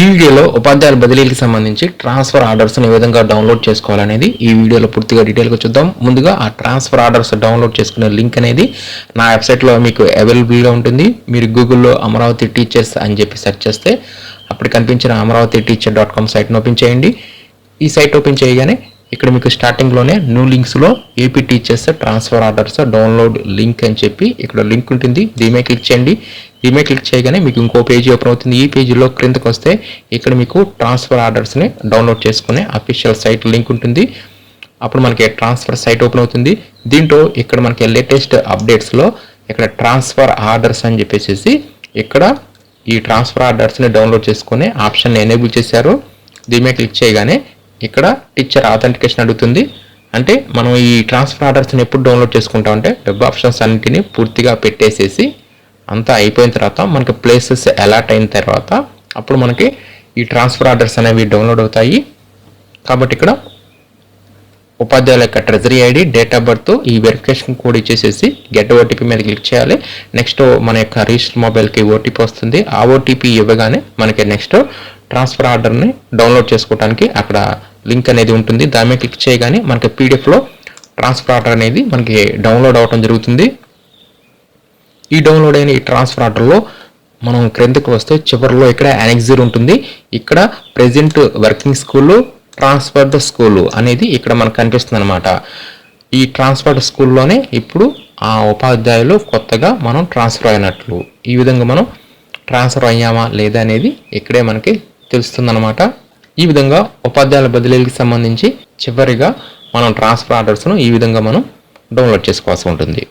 ఈ వీడియోలో ఉపాధ్యాయుల బదిలీలకు సంబంధించి ట్రాన్స్ఫర్ ఆర్డర్స్ని ఏ విధంగా డౌన్లోడ్ చేసుకోవాలనేది ఈ వీడియోలో పూర్తిగా డీటెయిల్గా చూద్దాం. ముందుగా ఆ ట్రాన్స్ఫర్ ఆర్డర్స్ డౌన్లోడ్ చేసుకునే లింక్ అనేది నా వెబ్సైట్లో మీకు అవైలబుల్గా ఉంటుంది. మీరు గూగుల్లో అమరావతి టీచర్స్ అని చెప్పి సెర్చ్ చేస్తే అప్పుడు కనిపించిన amravati.teacher.com సైట్ని ఓపెన్ చేయండి. ఈ సైట్ ఓపెన్ చేయగానే ఇక్కడ మీకు స్టార్టింగ్లోనే న్యూ లింక్స్లో AP teachers transfer orders download link అని చెప్పి ఇక్కడ లింక్ ఉంటుంది. దీని క్లిక్ చేయండి. దీని క్లిక్ చేయగానే మీకు ఇంకో పేజీ ఓపెన్ అవుతుంది. ఈ పేజీలో క్రిందకు వస్తే ఇక్కడ మీకు ట్రాన్స్ఫర్ ఆర్డర్స్ని డౌన్లోడ్ చేసుకునే అఫీషియల్ సైట్ లింక్ ఉంటుంది. అప్పుడు మనకి ట్రాన్స్ఫర్ సైట్ ఓపెన్ అవుతుంది. దీంట్లో ఇక్కడ మనకి లేటెస్ట్ అప్డేట్స్లో ఇక్కడ ట్రాన్స్ఫర్ ఆర్డర్స్ అని చెప్పేసి ఇక్కడ ఈ ట్రాన్స్ఫర్ ఆర్డర్స్ని డౌన్లోడ్ చేసుకునే ఆప్షన్ ఎనేబుల్ చేశారు. దీని క్లిక్ చేయగానే ఇక్కడ టీచర్ ఆథెంటికేషన్ అడుగుతుంది. అంటే మనం ఈ ట్రాన్స్ఫర్ ఆర్డర్స్ని ఎప్పుడు డౌన్లోడ్ చేసుకుంటామంటే వెబ్ ఆప్షన్స్ అన్నింటినీ పూర్తిగా పెట్టేసేసి అంతా అయిపోయిన తర్వాత మనకి ప్లేసెస్ అలాట్ అయిన తర్వాత అప్పుడు మనకి ఈ ట్రాన్స్ఫర్ ఆర్డర్స్ అనేవి డౌన్లోడ్ అవుతాయి. కాబట్టి ఇక్కడ ఉపాధ్యాయుల యొక్క treasury ID, date of birth, ఈ వెరిఫికేషన్ కోడ్ ఇచ్చేసేసి గెట్ ఓటీపీ మీద క్లిక్ చేయాలి. నెక్స్ట్ మన యొక్క రిజిస్టర్ మొబైల్కి ఓటీపీ వస్తుంది. ఆ ఓటీపీ ఇవ్వగానే మనకి నెక్స్ట్ ట్రాన్స్ఫర్ ఆర్డర్ని డౌన్లోడ్ చేసుకోవడానికి అక్కడ లింక్ అనేది ఉంటుంది. దాని మీద క్లిక్ చేయగానే మనకి పీడిఎఫ్లో ట్రాన్స్ఫర్ ఆర్డర్ అనేది మనకి డౌన్లోడ్ అవ్వడం జరుగుతుంది. ఈ డౌన్లోడ్ అయిన ఈ ట్రాన్స్ఫర్ ఆర్డర్లో మనం క్రిందకు వస్తే చివరిలో ఇక్కడ అనెక్సర్ ఉంటుంది. ఇక్కడ present working school, transferred school అనేది ఇక్కడ మనకు కనిపిస్తుంది అనమాట. ఈ ట్రాన్స్ఫర్డ్ స్కూల్లోనే ఇప్పుడు ఆ ఉపాధ్యాయులు కొత్తగా మనం ట్రాన్స్ఫర్ అయినట్లు. ఈ విధంగా మనం ట్రాన్స్ఫర్ అయ్యామా లేదా అనేది ఇక్కడే మనకి తెలుస్తుందన్నమాట. ఈ విధంగా ఉపాధ్యాయుల బదిలీలకు సంబంధించి చివరిగా మనం ట్రాన్స్ఫర్ ఆర్డర్స్ను ఈ విధంగా మనం డౌన్లోడ్ చేసుకోవాల్సి ఉంటుంది.